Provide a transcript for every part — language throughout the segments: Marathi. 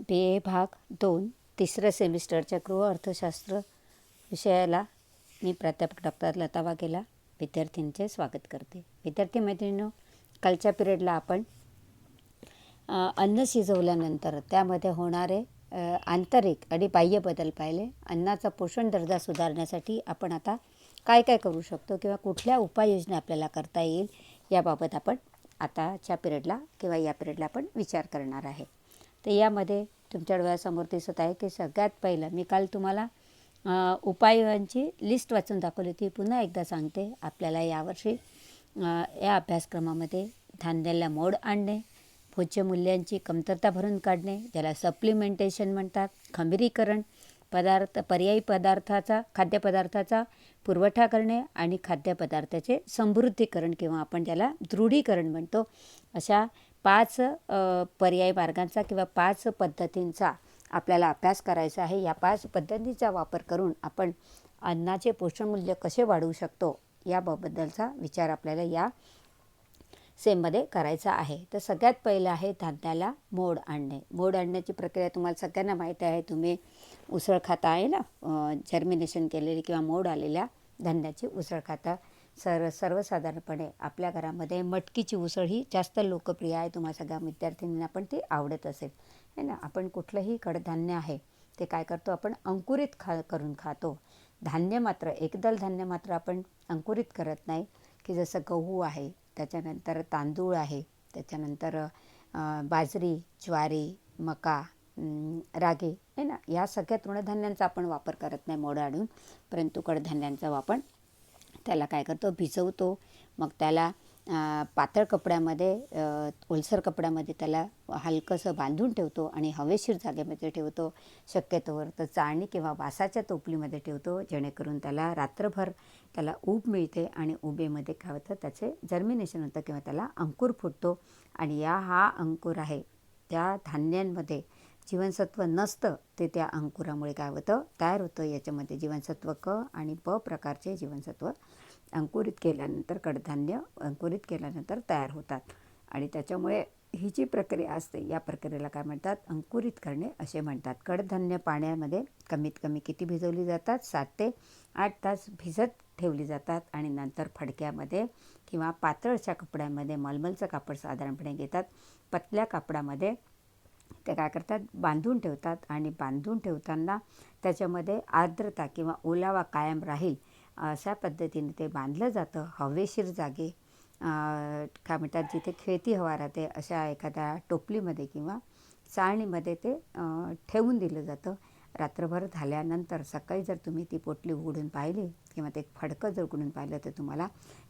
BA भाग 2 तिसऱ्या सेमिस्टरच्या गृह अर्थशास्त्र विषयाला मी प्राध्यापक डॉक्टर लता वाघेला विद्यार्थ्यांचे स्वागत करते. विद्यार्थी मैत्रिणींनो, कालच्या पिरियडला आपण अन्न शिजवल्यानंतर त्यामध्ये होणारे आंतरिक आणि बाह्य बदल पाहिले. अन्नाचा पोषण दर्जा सुधारण्यासाठी आपण आता काय काय करू शकतो किंवा कुठल्या उपाययोजना आपल्याला करता येईल याबाबत आपण आताच्या पिरियडला किंवा या पिरियडला आपण विचार करणार आहे. तर यामध्ये तुमच्या डोळ्यासमोर दिसत आहे की सगळ्यात पहिलं मी काल तुम्हाला उपायांची लिस्ट वाचून दाखवली होती. पुन्हा एकदा सांगते, आपल्याला यावर्षी या अभ्यासक्रमामध्ये धान्याला मोड आणणे, भोज्य मूल्यांची कमतरता भरून काढणे, ज्याला सप्लिमेंटेशन म्हणतात, खंबीरीकरण, पर्यायी खाद्यपदार्थाचा पुरवठा करणे आणि खाद्यपदार्थाचे समृद्धीकरण किंवा आपण ज्याला दृढीकरण म्हणतो, अशा 5 पर्यायी मार्गांचा किंवा 5 पद्धतींचा आपल्याला अभ्यास करायचा आहे. या 5 पद्धतींचा वापर करून आपण अन्नाचे पोषण मूल्य कसे वाढवू शकतो याबद्दलचा विचार आपल्याला या सेममध्ये करायचा आहे. तर सगळ्यात पहिलं आहे धान्याला मोड आणणे. मोड आणण्याची प्रक्रिया तुम्हाला सगळ्यांना माहीत आहे. तुम्ही उसळ खाता आहे ना, जर्मिनेशन केलेली किंवा मोड आलेल्या धान्याची उसळ खाता. सर्वसाधारणपणे आपल्या घरामध्ये मटकीची उसळ ही जास्त लोकप्रिय आहे. तुम्हाला सगळ्या विद्यार्थ्यांना पण ती आवडत असेल है ना. आपण कुठलंही कडधान्य आहे ते काय करतो, आपण अंकुरित करून खातो. धान्य मात्र एकदल धान्य मात्र आपण अंकुरित करत नाही, की जसं गहू आहे, त्याच्यानंतर तांदूळ आहे, त्याच्यानंतर बाजरी, ज्वारी, मका, रागी है ना, या सगळ्या तृणधान्यांचा आपण वापर करत नाही मोड आणून. परंतु कडधान्यांचा वापर त्याला काय करतो, भिजवतो. मग त्याला पातळ कपड्यामध्ये ओलसर कपड्यामध्ये त्याला हलकंसं बांधून ठेवतो आणि हवेशीर जागेमध्ये ठेवतो. शक्यतोवर तर चाळणी किंवा वासाच्या टोपलीमध्ये ठेवतो, जेणेकरून त्याला रात्रभर त्याला ऊब मिळते आणि उबेमध्ये काय होतं, त्याचे जर्मिनेशन होतं किंवा त्याला अंकुर फुटतो. आणि हा अंकुर आहे त्या धान्यांमध्ये जीवनसत्व नसतं, ते त्या अंकुरामुळे काय होतं, तयार होतं. याच्यामध्ये जीवनसत्व क आणि प प्रकारचे जीवनसत्व अंकुरित केल्यानंतर, कडधान्य अंकुरित केल्यानंतर तयार होतात. आणि त्याच्यामुळे ही जी प्रक्रिया असते या प्रक्रियेला काय म्हणतात, अंकुरित करणे असे म्हणतात. कडधान्य पाण्यामध्ये कमीत कमी किती भिजवली जातात, 7 ते 8 तास भिजत ठेवली जातात. आणि नंतर फडक्यामध्ये किंवा पातळच्या कपड्यामध्ये, मलमलचं कापड साधारणपणे घेतात, पतल्या कापडामध्ये ते काय करतात, बांधून ठेवतात. आणि बांधून ठेवताना त्याच्यामध्ये आर्द्रता किंवा ओलावा कायम राहील अशा पद्धतीने ते बांधलं जातं. हवेशीर जागे काय म्हणतात, जिथे खेळती हवा राहते अशा एखाद्या टोपलीमध्ये किंवा चाळणीमध्ये ते ठेवून दिलं जातं. रात्रभर झाल्यानंतर सकाळी जर तुम्ही ती पोटली उघडून पाहिली किंवा ते फडकं जर उघडून पाहिलं तर तुम्हाला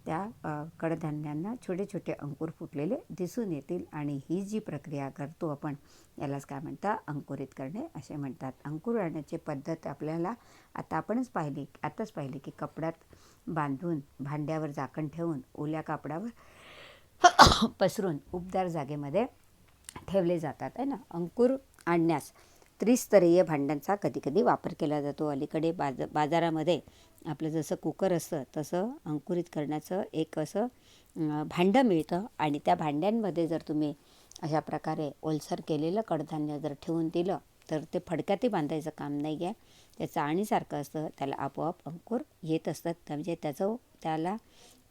त्या कडधान्यांना छोटे छोटे अंकुर फुटलेले दिसून येतील. आणि ही जी प्रक्रिया करतो आपण यालाच काय म्हणतात, अंकुरित करणे असे म्हणतात. अंकुर आणण्याची पद्धत आपल्याला आताच पाहिली की कपड्यात बांधून भांड्यावर झाकण ठेवून ओल्या कापडावर पसरून उबदार जागेमध्ये ठेवले जातात आहे ना. अंकुर आणण्यास त्रिस्तरीय भांड्यांचा कधीकधी वापर केला जातो. अलीकडे बाजारामध्ये आपलं जसं कुकर असतं तसं अंकुरित करण्याचं एक असं भांडं मिळतं. आणि त्या भांड्यांमध्ये जर तुम्ही अशा प्रकारे ओलसर केलेलं कडधान्य जर ठेवून दिलं तर ते फडक्यातही बांधायचं काम नाही आहे. ते चाळणीसारखं असतं, त्याला आपोआप अंकुर येत असतात. म्हणजे त्याला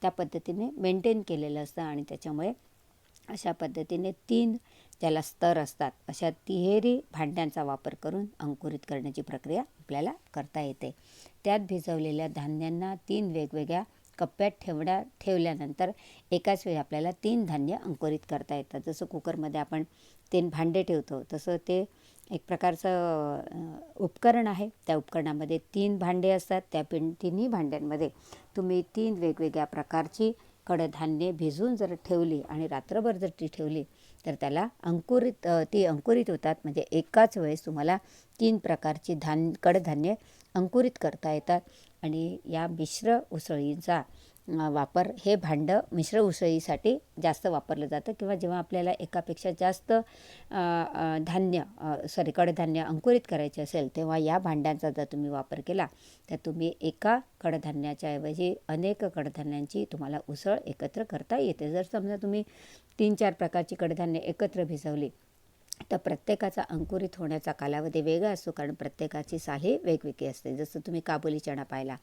त्या पद्धतीने मेंटेन केलेलं असतं. आणि त्याच्यामुळे अशा पद्धतीने 3 ज्याला स्तर असतात अशा तिहेरी भांड्यांचा वापर करून अंकुरित करण्याची प्रक्रिया आपल्याला करता येते. त्यात भिजवलेल्या धान्यांना 3 वेगवेगळ्या कप्प्यात ठेवल्यानंतर एकाच वेळी आपल्याला 3 धान्य अंकुरित करता येतात. जसं कुकरमध्ये आपण 3 भांडे ठेवतो तसं ते एक प्रकारचं उपकरण आहे. त्या उपकरणामध्ये 3 भांडे असतात. त्या 3ही भांड्यांमध्ये तुम्ही 3 वेगवेगळ्या प्रकारची कडधान्ये भिजवून जर ठेवली आणि रात्रभर जर ती ठेवली तर त्याला ती अंकुरित होतात. म्हणजे एकाच वेळेस तुम्हाला 3 प्रकारची कडधान्ये अंकुरित करता येतात. आणि या मिश्र उसळींचा वापर, हे भांडं मिश्र उसळीसाठी जास्त वापरलं जातं. किंवा जेव्हा आपल्याला एकापेक्षा जास्त कडधान्य अंकुरित करायचे असेल तेव्हा या भांड्यांचा जर तुम्ही वापर केला तर तुम्ही एका कडधान्याच्या ऐवजी अनेक कडधान्यांची तुम्हाला उसळ एकत्र करता येते. जर समजा तुम्ही 3-4 प्रकारची कडधान्य एकत्र भिजवली तर प्रत्येकाचा अंकुरित होण्याचा कालावधी वेगळा असतो, कारण प्रत्येकाची साल ही वेगवेगळी असते. जसं तुम्ही काबुली चणा पाहिला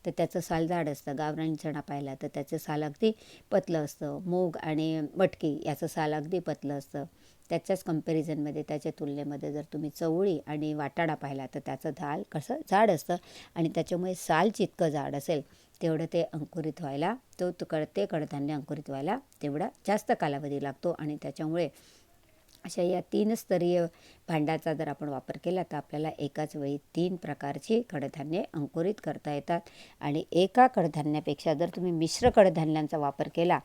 तर त्याचं साल जाड असतं, गावरानी चणा पाहिला तर त्याचं साल अगदी पतलं असतं, मूग आणि मटकी याचं साल अगदी पतलं असतं. त्याच्याच कंपॅरिझनमध्ये, त्याच्या तुलनेमध्ये जर तुम्ही चवळी आणि वाटाणा पाहिला तर त्याचं साल कसं जाड असतं, आणि त्याच्यामुळे साल जितकं जाड असेल तेवढं ते अंकुरित व्हायला, ते कडधान्य अंकुरित व्हायला तेवढा जास्त कालावधी लागतो. आणि त्याच्यामुळे अशा या 3 स्तरीय भांड्याचा जर आपण वापर केला तर आपल्याला एकाच वेळी 3 प्रकारची कडधान्ये अंकुरित करता येतात. आणि एका कडधान्यापेक्षा जर तुम्ही मिश्र कडधान्यांचा वापर केला,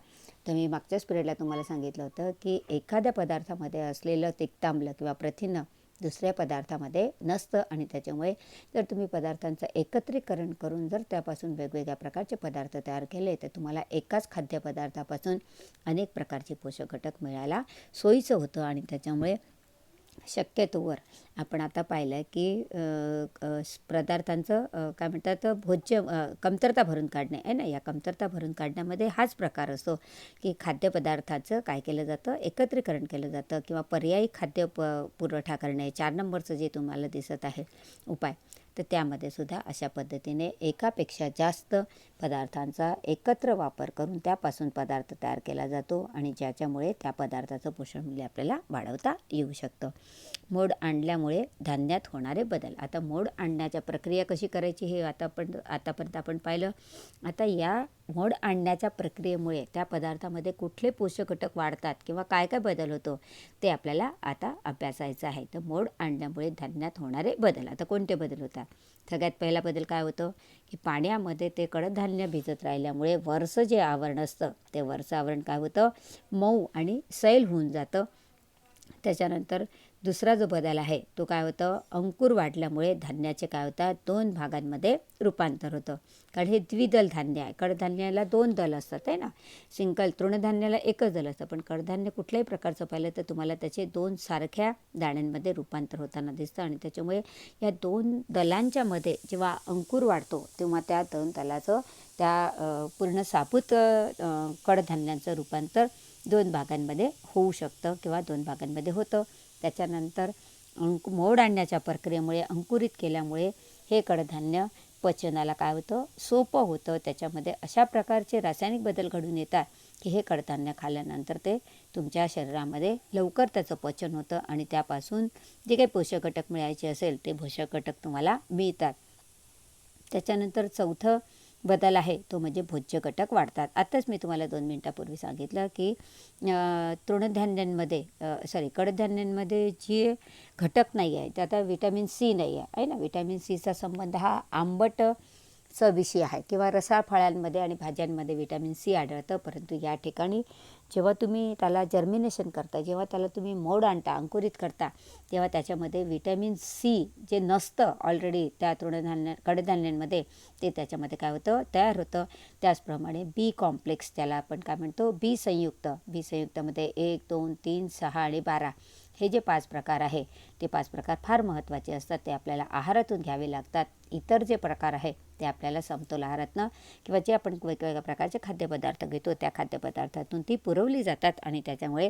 तर मी मागच्याच पिरियडला तुम्हाला सांगितलं होतं की एखाद्या पदार्थामध्ये असलेलं तिक्ताम्ल किंवा प्रथिन दुसऱ्या पदार्थामध्ये नसतं, आणि त्याच्यामुळे जर तुम्ही पदार्थांचं एकत्रीकरण करून जर त्यापासून वेगवेगळ्या प्रकारचे पदार्थ तयार केले तर तुम्हाला एकाच खाद्यपदार्थापासून अनेक प्रकारचे पोषक घटक मिळायला सोयीचं होतं. आणि त्याच्यामुळे शक्यतोवर आपण आता पाहिलं आहे की पदार्थांचं काय म्हणतात, कमतरता भरून काढणे आहे ना. या कमतरता भरून काढण्यामध्ये हाच प्रकार असतो की खाद्यपदार्थाचं काय केलं जातं, एकत्रीकरण केलं जातं, किंवा पर्यायी पुरवठा करणे, 4 नंबरचं जे तुम्हाला दिसत आहे उपाय, तर त्यामध्ये सुद्धा अशा पद्धतीने एकापेक्षा जास्त पदार्थांचा एकत्र वापर करून त्यापासून पदार्थ तयार केला जातो, आणि ज्याच्यामुळे त्या पदार्थाचं पोषण मूल्य आपल्याला वाढवता येऊ शकतं. मोड आणल्यामुळे धान्यात होणारे बदल. आता मोड आणण्याच्या प्रक्रिया कशी करायची हे आतापर्यंत आपण पाहिलं. आता या मोड आणण्याच्या प्रक्रियेमुळे त्या पदार्थामध्ये कुठले पोषक घटक वाढतात किंवा काय काय बदल होतो ते आपल्याला आता अभ्यासायचं आहे. तर मोड आणण्यामुळे धान्यात होणारे बदल. आता कोणते बदल होतात? सगळ्यात पहिला बदल काय होतं की पाण्यामध्ये ते कडधान्य भिजत राहिल्यामुळे वरचं जे आवरण असतं ते वरचं आवरण काय होतं, मऊ आणि सैल होऊन जातं. त्याच्यानंतर दुसरा जो बदल आहे तो काय होतं, अंकुर वाढल्यामुळे धान्याचे काय होतात, 2 भागांमध्ये रूपांतर होतं. कारण हे द्विदल धान्य आहे. कडधान्याला 2 दल असतात आहे ना. तृणधान्याला एकच दल असतं, पण कडधान्य कुठल्याही प्रकारचं पाहिलं तर तुम्हाला त्याचे 2 सारख्या दाण्यांमध्ये रूपांतर होताना दिसतं. आणि त्याच्यामुळे या 2 दलांच्या मध्ये जेव्हा अंकुर वाढतो तेव्हा त्या 2 दलाचं पूर्ण साबूत कडधान्यांचं रूपांतर 2 भागांमध्ये होऊ शकतं किंवा 2 भागांमध्ये होतं. त्याच्यानंतर मोड आणण्याच्या प्रक्रियेमुळे अंकुरित केल्यामुळे हे कडधान्य पचनाला काय होतं, सोपं होतं. त्याच्यामध्ये अशा प्रकारचे रासायनिक बदल घडून येतात की हे कडधान्य खाल्ल्यानंतर ते तुमच्या शरीरामध्ये लवकर त्याचं पचन होतं, आणि त्यापासून जे काही पोषक घटक मिळायचे असेल ते पोषक घटक तुम्हाला मिळतात. त्याच्यानंतर चौथं बदल आहे तो म्हणजे भोज्य घटक वाढतात. आत्ताच मी तुम्हाला 2 मिनिटापूर्वी सांगितलं की कडधान्यांमध्ये जे घटक नाही आहे ते आता विटॅमिन सी नाही आहे ना. विटॅमिन सीचा संबंध हा आंबट चविशी आहे, किंवा रसाळ फळांमध्ये आणि भाज्यांमध्ये विटॅमिन सी आढळतं. परंतु या ठिकाणी जेव्हा तुम्ही त्याला जर्मिनेशन करता, जेव्हा त्याला तुम्ही मोड आणता, अंकुरित करता, तेव्हा त्याच्यामध्ये विटॅमिन सी जे नसतं ऑलरेडी त्या कडधान्यांमध्ये, ते त्याच्यामध्ये काय होतं, तयार होतं. त्याचप्रमाणे बी कॉम्प्लेक्स, त्याला आपण काय म्हणतो, बी संयुक्तामध्ये 1, 2, 3, 6 आणि 12 हे जे 5 प्रकार आहे ते 5 प्रकार फार महत्त्वाचे असतात. ते आपल्याला आहारातून घ्यावे लागतात. इतर जे प्रकार आहे ते आपल्याला समतोल आहारातनं किंवा जे आपण वेगवेगळ्या प्रकारचे खाद्यपदार्थ घेतो त्या खाद्यपदार्थातून ती पुरवली जातात. आणि त्याच्यामुळे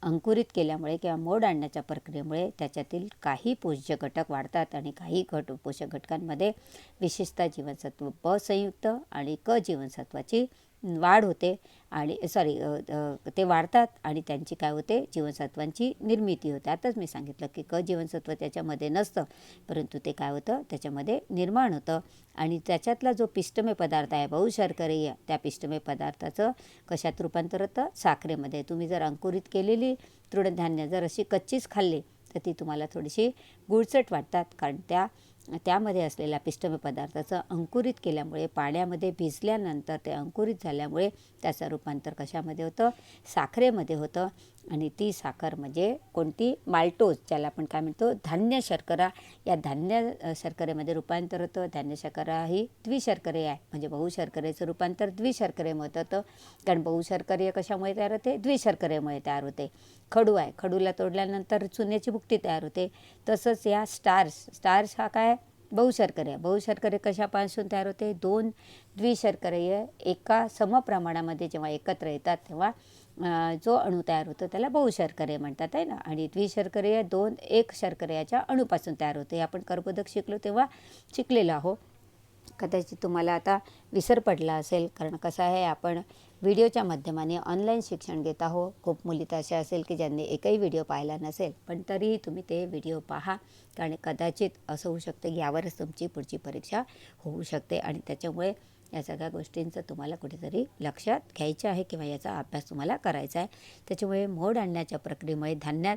अंकुरित केल्यामुळे किंवा मोड आणण्याच्या प्रक्रियेमुळे त्याच्यातील काही पोषक घटक वाढतात, आणि काही पोषक घटकांमध्ये विशेषतः जीवनसत्व ब संयुक्त आणि क जीवनसत्वाची वाढ होते. आणि ते वाढतात आणि त्यांची काय होते, जीवनसत्वांची निर्मिती होते. आताच मी सांगितलं की क जीवनसत्व त्याच्यामध्ये नसतं, परंतु ते काय होतं, त्याच्यामध्ये निर्माण होतं. आणि त्याच्यातला जो पिष्टमय पदार्थ आहे बहुशर्करीय, त्या पिष्टमय पदार्थाचं कशात रूपांतर होतं, साखरेमध्ये. तुम्ही जर अंकुरित केलेली तृणधान्य जर अशी कच्चीच खाल्ली तर ती तुम्हाला थोडीशी गुळचट वाटतात, कारण त्यामध्ये असलेल्या पिष्टमय पदार्थाचं अंकुरित केल्यामुळे, पाण्यामध्ये भिजल्यानंतर ते अंकुरित झाल्यामुळे त्याचं रूपांतर कशामध्ये होतं, साखरेमध्ये होतं. आणि ती साखर म्हणजे कोणती, माल्टोज, ज्याला आपण काय म्हणतो धान्य शर्करा, या धान्य शर्करेमध्ये रूपांतर होतं. धान्य शर्करा ही द्विशर्करीय आहे, म्हणजे बहुशर्करेचं रूपांतर द्विशर्करेमध्ये होतं. कारण बहुशर्करीय कशामुळे तयार होते, द्विशर्करेमुळे तयार होते. खडू आहे, खडूला तोडल्यानंतर चुन्याची भुकटी तयार होते. तसंच या स्टार्च हा काय, बहुशर्करे कशापासून तयार होते, 2 द्विशर्करीय एका समप्रमाणामध्ये जेव्हा एकत्र येतात तेव्हा जो अणू तयार होतो त्याला बहुशर्करे म्हणतात आहे ना. आणि द्विशर्करे 2 एक शर्करेच्या अणूपासून तयार होते. हे आपण कर्बोदक शिकलो तेव्हा शिकलेलो आहोत. कदाचित तुम्हाला आता विसर पडला असेल, कारण कसं आहे, आपण व्हिडिओच्या माध्यमाने ऑनलाईन शिक्षण घेत आहोत. खूप मुली तर अशा असेल की ज्यांनी एकही व्हिडिओ पाहिला नसेल, पण तरीही तुम्ही ते व्हिडिओ पहा, कारण कदाचित असं होऊ शकतं की यावरच तुमची पुढची परीक्षा होऊ शकते. आणि त्याच्यामुळे या सगळ्या गोष्टींचं तुम्हाला कुठेतरी लक्षात घ्यायचं आहे किंवा याचा अभ्यास तुम्हाला करायचा आहे. त्याच्यामुळे मोड आणण्याच्या प्रक्रियेमुळे धान्यात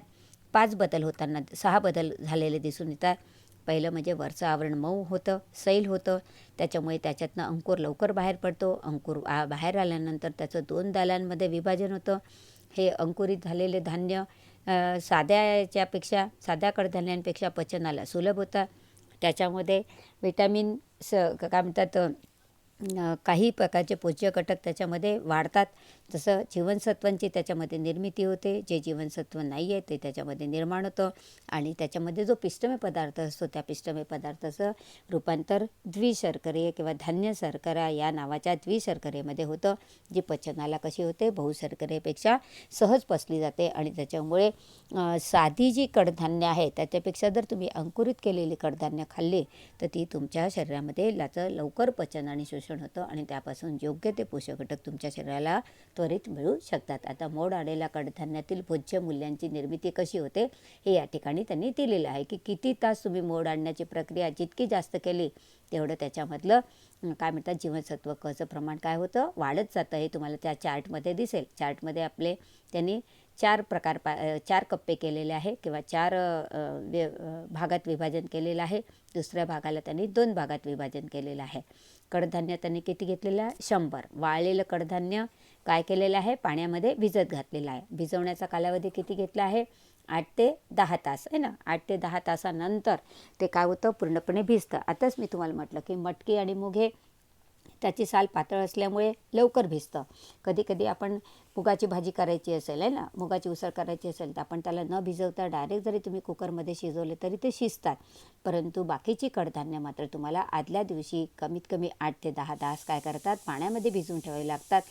5 बदल होताना 6 बदल झालेले दिसून येतात. पहिलं म्हणजे वरचं आवरण मऊ होतं, सैल होतं. त्याच्यामुळे त्याच्यातनं अंकुर लवकर बाहेर पडतो. अंकुर बाहेर आल्यानंतर त्याचं 2 दालांमध्ये विभाजन होतं. हे अंकुरित झालेले धान्य साध्या कडधान्यांपेक्षा पचनाला सुलभ होतात. त्याच्यामध्ये विटॅमिन काय म्हणतात, काही प्रकारचे पोषक घटक त्याच्यामध्ये वाढतात. जसं जीवनसत्वांची त्याच्यामध्ये निर्मिती होते. जे जीवनसत्व नाही आहे ते त्याच्यामध्ये निर्माण होतं. आणि त्याच्यामध्ये जो पिष्टमय पदार्थ असतो त्या पिष्टमय पदार्थाचं रूपांतर द्विशर्करे किंवा धान्य शर्करा या नावाच्या द्विशर्करेमध्ये होतं, जी पचनाला कशी होते, बहुशर्करेपेक्षा सहज पचली जाते. आणि त्याच्यामुळे साधी जी कडधान्य आहे त्याच्यापेक्षा जर तुम्ही अंकुरित केलेली कडधान्य खाल्ली तर ती तुमच्या शरीरामध्ये त्याचं लवकर पचन आणि शोषण होतं आणि त्यापासून योग्य ते पोषक घटक तुमच्या शरीराला त्वरित मिळू शकतात. आता मोड आलेल्या कडधान्यातील भोज्य मूल्यांची निर्मिती कशी होते हे या ठिकाणी त्यांनी दिलेलं आहे, की किती तास तुम्ही मोड आणण्याची प्रक्रिया जितकी जास्त केली तेवढं त्याच्यामधलं काय म्हणतात जीवनसत्व कचं प्रमाण काय होतं, वाढत जातं. हे तुम्हाला त्या चार्टमध्ये दिसेल. चार्टमध्ये आपले त्यांनी 4 कप्पे केलेले आहे किंवा 4 भागात विभाजन केलेलं आहे. दुसऱ्या भागाला त्यांनी 2 भागात विभाजन केलेलं आहे. कडधान्य त्यांनी किती घेतलेलं आहे, 100. वाळलेलं कडधान्य काय केलेलं आहे, पाण्यामध्ये भिजत घातलेलं आहे. भिजवण्याचा कालावधी किती घेतला आहे, 8 ते 10 तास आहे ना. 8 ते 10 तासानंतर ते काय होतं, पूर्णपणे भिजतं. आताच मी तुम्हाला म्हटलं की मटकी आणि मुगे त्याची साल पातळ असल्यामुळे लवकर भिजतं. कधी कधी आपण मुगाची भाजी करायची असेल आहे ना, मुगाची उसळ करायची असेल तर आपण त्याला न भिजवता डायरेक्ट जरी तुम्ही कुकरमध्ये शिजवले तरी ते शिजतात. परंतु बाकीची कडधान्य मात्र तुम्हाला आदल्या दिवशी कमीत कमी 8 ते 10 तास काय करतात, पाण्यामध्ये भिजवून ठेवावे लागतात.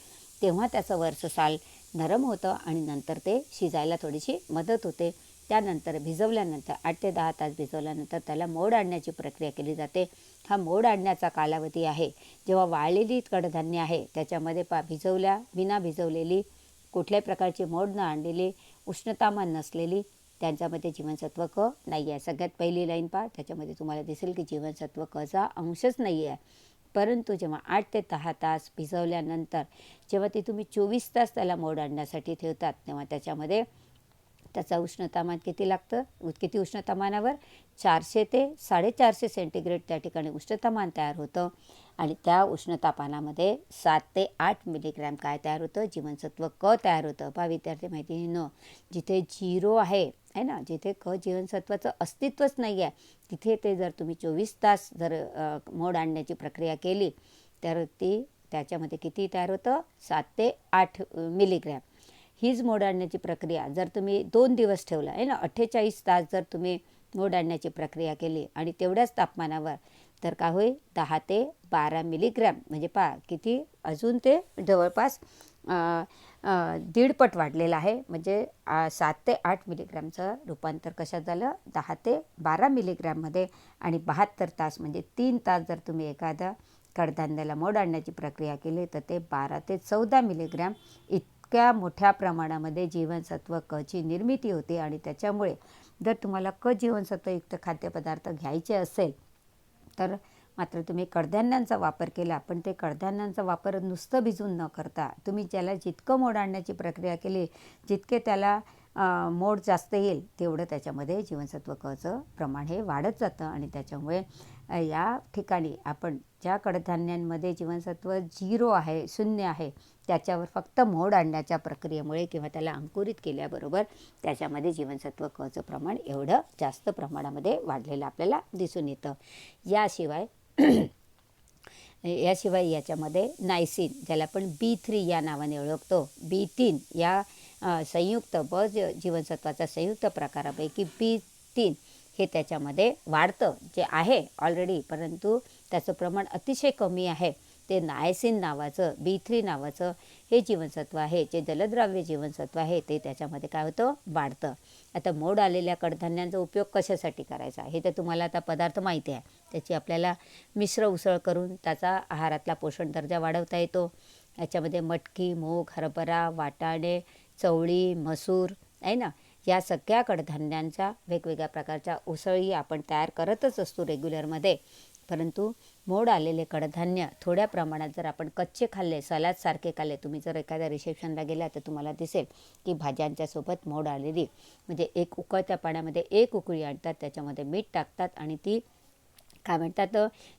तेव्हा त्याचं वरचं साल नरम होतं आणि नंतर ते शिजायला थोडीशी मदत होते. त्यानंतर भिजवल्यानंतर 8 ते 10 तास भिजवल्यानंतर त्याला मोड आणण्याची प्रक्रिया केली जाते. हा मोड आणण्याचा कालावधी आहे जेव्हा वाळलेली कडधान्य आहे त्याच्यामध्ये विना भिजवलेली, कुठल्याही प्रकारची मोड न आणलेली, उष्णतामान नसलेली, त्यांच्यामध्ये जीवनसत्व क नाही आहे. सगळ्यात पहिली लाईन पहा, त्याच्यामध्ये तुम्हाला दिसेल की जीवनसत्व कचा अंशच नाही आहे. परंतु जेव्हा 8 ते 10 तास भिजवल्यानंतर जेव्हा ती तुम्ही 24 तास त्याला मोड आणण्यासाठी ठेवतात तेव्हा त्याच्यामध्ये त्याचा उष्णतामान किती लागतं, किती उष्णतामानावर, 400 ते 450 सेंटीग्रेड त्या ठिकाणी उष्णतामान तयार होतं. आणि त्या उष्णतामानामध्ये 7 ते 8 मिलीग्रॅम काय तयार होतं, जीवनसत्व क तयार होतं. पहा विद्यार्थी मैत्रिणींनो, जिथे 0 आहे ना, जिथे क जीवनसत्वाचं अस्तित्वच नाही आहे तिथे ते जर तुम्ही 24 तास जर मोड आणण्याची प्रक्रिया केली तर त्याच्यामध्ये किती तयार होतं, 7 ते 8 मिलीग्रॅम. हीच मोड आणण्याची प्रक्रिया जर तुम्ही 2 दिवस ठेवला आहे ना, 48 तास जर तुम्ही मोड आणण्याची प्रक्रिया केली आणि तेवढ्याच तापमानावर तर काय होईल, 10 ते 12 मिलीग्रॅम. म्हणजे पहा किती, अजून ते जवळपास 1.5 पट वाढलेलं आहे. म्हणजे 7 ते 8 मिलीग्रॅमचं रूपांतर कशात झालं, 10 ते 12 मिलीग्रॅममध्ये. आणि 72 तास म्हणजे 3 तास जर तुम्ही एखाद्या कडधान्याला मोड आणण्याची प्रक्रिया केली तर ते 12 ते 14 मिलीग्रॅम इतक्या मोठ्या प्रमाणामध्ये जीवनसत्व क ची निर्मिती होते. आणि त्याच्यामुळे जर तुम्हाला क जीवनसत्वयुक्त खाद्यपदार्थ घ्यायचे असेल तर मात्र तुम्ही कडधान्यांचा वापर केला. पण ते कडधान्यांचा वापर नुसतं भिजून न करता तुम्ही ज्याला जितकं मोड आणण्याची प्रक्रिया केली, जितके त्याला मोड जास्त येईल तेवढं त्याच्यामध्ये जीवनसत्व कचं प्रमाण हे वाढत जातं. आणि त्याच्यामुळे या ठिकाणी आपण ज्या कडधान्यांमध्ये जीवनसत्व 0 आहे, 0 आहे, त्याच्यावर फक्त मोड आणण्याच्या प्रक्रियेमुळे किंवा त्याला अंकुरित केल्याबरोबर त्याच्यामध्ये जीवनसत्व कचं प्रमाण एवढं जास्त प्रमाणामध्ये वाढलेलं आपल्याला दिसून येतं. याशिवाय याच्यामध्ये नायसिन, ज्याला आपण B3 या नावाने ओळखतो, B3 या संयुक्त जीवनसत्वाचा संयुक्त प्रकारापैकी B3 हे त्याच्यामध्ये वाढतं, जे आहे ऑलरेडी, परंतु त्याचं प्रमाण अतिशय कमी आहे. ते नायसिन नावाचं B3 नावाचं हे जीवनसत्व आहे, जे जलद्राव्य जीवनसत्व आहे ते त्याच्यामध्ये काय होतं, वाढतं. आता मोड आलेल्या कडधान्यांचा उपयोग कशासाठी करायचा हे तर तुम्हाला आता पदार्थ माहिती आहे. त्याची आपल्याला मिश्र उसळ करून त्याचा आहारातला पोषण दर्जा वाढवता येतो. याच्यामध्ये मटकी, मूग, हरभरा, वाटाणे, चवळी, मसूर आहे ना, या सगळ्या कडधान्यांच्या वेगवेगळ्या प्रकारच्या उसळी आपण तयार करतच असतो रेग्युलरमध्ये. परंतु मोड आलेले कडधान्य थोड्या प्रमाणात जर आपण कच्चे खाल्ले, सलादसारखे खाल्ले, तुम्ही जर एखाद्या रिसेप्शनला गेला तर तुम्हाला दिसेल की भाज्यांच्या सोबत मोड आलेली म्हणजे एक उकळत्या पाण्यामध्ये एक उकळी आणतात, त्याच्यामध्ये मीठ टाकतात आणि ती काय म्हणतात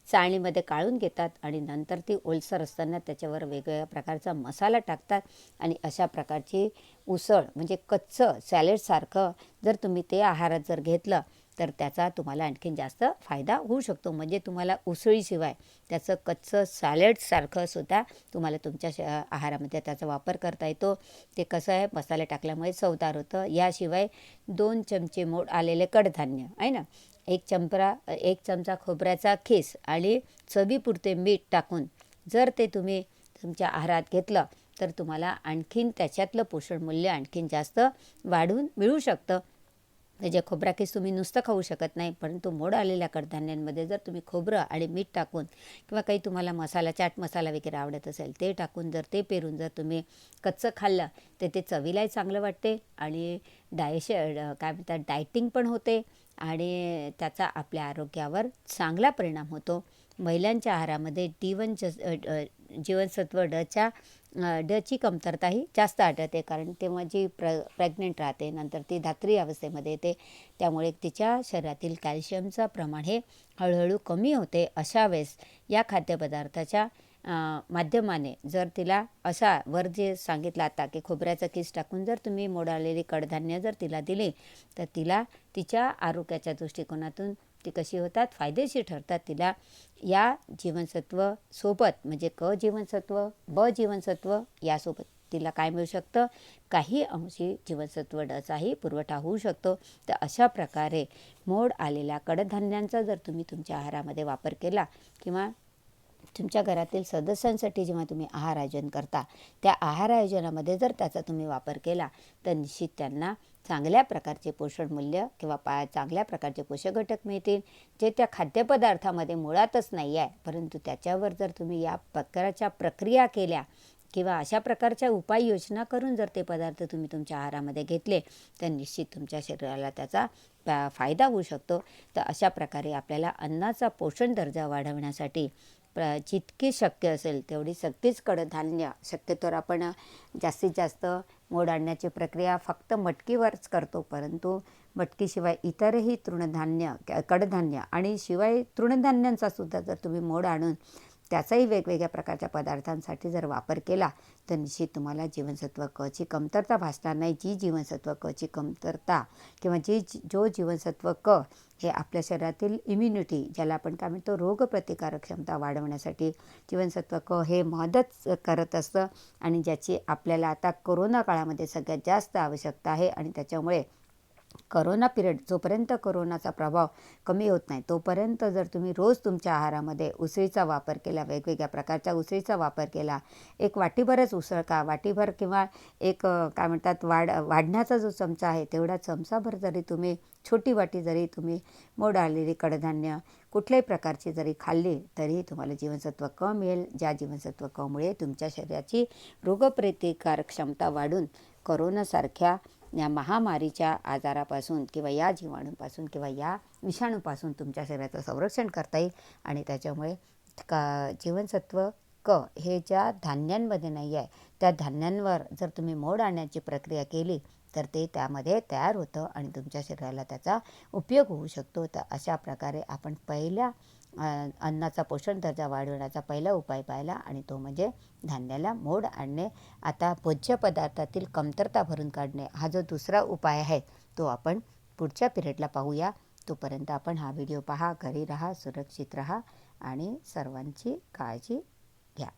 चाळणीमध्ये काढून घेतात आणि नंतर ती ओलसर असताना त्याच्यावर वेगवेगळ्या प्रकारचा मसाला टाकतात आणि अशा प्रकारची उसळ म्हणजे कच्चं सॅलेडसारखं जर तुम्ही ते आहारात जर घेतलं तर त्याचा तुम्हाला आणखीन जास्त फायदा होऊ शकतो. म्हणजे तुम्हाला उसळीशिवाय त्याचं कच्चं सॅलेडसारखं सुद्धा तुम्हाला तुमच्या आहारामध्ये त्याचा वापर करता येतो. ते कसं आहे, मसाले टाकल्यामुळे चवदार होतं. याशिवाय 2 चमचे मोड आलेले कडधान्य आहे ना, एक चमचा खोबऱ्याचा खीस आणि चवीपुरते मीठ टाकून जर ते तुम्ही तुमच्या आहारात घेतलं तर तुम्हाला आणखीन त्याच्यातलं पोषण मूल्य आणखीन जास्त वाढून मिळू शकतं. म्हणजे खोबरा खीस तुम्ही नुसतं खाऊ शकत नाही, परंतु मोड आलेल्या कडधान्यांमध्ये जर तुम्ही खोबरं आणि मीठ टाकून किंवा काही तुम्हाला मसाला, चाट मसाला वगैरे आवडत असेल ते टाकून जर ते पेरून जर तुम्ही कच्चं खाल्लं तर ते चवीलाही चांगलं वाटते आणि काय म्हणतात डायटिंग पण होते आणि त्याचा आपल्या आरोग्यावर चांगला परिणाम होतो. महिलांच्या आहारामध्ये जीवनसत्व डची कमतरताही जास्त आढळते, कारण तेव्हा जी प्रेग्नंट राहते, नंतर ती धात्री अवस्थेमध्ये येते, त्यामुळे तिच्या शरीरातील कॅल्शियमचं प्रमाण हे हळूहळू कमी होते. अशा वेळेस या खाद्यपदार्थाच्या माध्यमाने जर तिला असा वर जे सांगितलं आता की खोबऱ्याचं किस टाकून जर तुम्ही मोड आलेली कडधान्य जर तिला दिली तर तिला तिच्या आरोग्याच्या दृष्टिकोनातून ती कशी होतात, फायदेशीर ठरतात. तिला या जीवनसत्व सोबत म्हणजे क जीवनसत्व, ब जीवनसत्व यासोबत तिला काय मिळू शकतं, काही अंशी जीवनसत्व डचाही पुरवठा होऊ शकतो. तर अशा प्रकारे मोड आलेल्या कडधान्यांचा जर तुम्ही तुमच्या आहारामध्ये वापर केला किंवा तुमच्या घरातील सदस्यांसाठी जेव्हा तुम्ही आहार आयोजन करता त्या आहार आयोजनामध्ये जर त्याचा तुम्ही वापर केला तर निश्चित त्यांना चांगल्या प्रकारचे पोषण मूल्य किंवा चांगल्या प्रकारचे पोषक घटक मिळतील, जे त्या खाद्यपदार्थामध्ये मुळातच नाही आहे. परंतु त्याच्यावर जर तुम्ही या प्रकारच्या प्रक्रिया केल्या किंवा अशा प्रकारच्या उपाययोजना करून जर ते पदार्थ तुम्ही तुमच्या आहारामध्ये घेतले तर निश्चित तुमच्या शरीराला त्याचा फायदा होऊ शकतो. तर अशा प्रकारे आपल्याला अन्नाचा पोषण दर्जा वाढवण्यासाठी जितकी शक्य असेल तेवढी सगळीच कडधान्य, शक्यतोवर आपण जास्तीत जास्त मोड आणण्याची प्रक्रिया फक्त मटकीवरच करतो, परंतु मटकीशिवाय इतरही कडधान्य आणि शिवाय तृणधान्यांचा सुद्धा जर तुम्ही मोड आणून त्याचाही वेगवेगळ्या प्रकारच्या पदार्थांसाठी जर वापर केला तर निश्चित तुम्हाला जीवनसत्व क ची कमतरता भासणार नाही. जी जीवनसत्व क ची कमतरता किंवा जो जीवनसत्व क हे आपल्या शरीरातील इम्युनिटी, ज्याला आपण काय म्हणतो रोगप्रतिकारक क्षमता वाढवण्यासाठी जीवनसत्व क हे मदत करत असतं आणि ज्याची आपल्याला आता कोरोना काळामध्ये सगळ्यात जास्त आवश्यकता आहे. आणि त्याच्यामुळे करोना पिरियड, जोपर्यंत करोनाचा प्रभाव कमी होत नाही तोपर्यंत जर तुम्ही रोज तुमच्या आहारामध्ये उसळीचा वापर केला, वेगवेगळ्या प्रकारच्या उसळीचा वापर केला, एक वाटीभरच उसळ का, वाटीभर किंवा एक काय म्हणतात वाढण्याचा जो चमचा आहे तेवढा चमचाभर जरी तुम्ही, छोटी वाटी जरी तुम्ही मोड आलेली कडधान्य कुठल्याही प्रकारची जरी खाल्ली तरी तुम्हाला जीवनसत्व क मिळेल. ज्या जीवनसत्व क मुळे तुमच्या शरीराची रोगप्रतिकारक क्षमता वाढून करोनासारख्या या महामारीच्या आजारापासून किंवा या जीवाणूपासून किंवा या विषाणूपासून तुमच्या शरीराचं संरक्षण करता येईल. आणि त्याच्यामुळे जीवनसत्व क हे ज्या धान्यांमध्ये नाही आहे त्या धान्यांवर जर तुम्ही मोड आणण्याची प्रक्रिया केली तर ते त्यामध्ये तयार होतं आणि तुमच्या शरीराला त्याचा उपयोग होऊ शकतो. तर अशा प्रकारे आपण पहिल्या अन्नाचा पोषण दर्जा वाढवण्याचा पहिला उपाय पाहिला आणि तो म्हणजे धान्याला मोड आणणे. आता भोज्य पदार्थातील कमतरता भरून काढणे हा जो दुसरा उपाय आहे तो आपण पुढच्या पिरियडला पाहूया. तोपर्यंत आपण हा व्हिडिओ पहा, घरी राहा, सुरक्षित राहा आणि सर्वांची काळजी घ्या.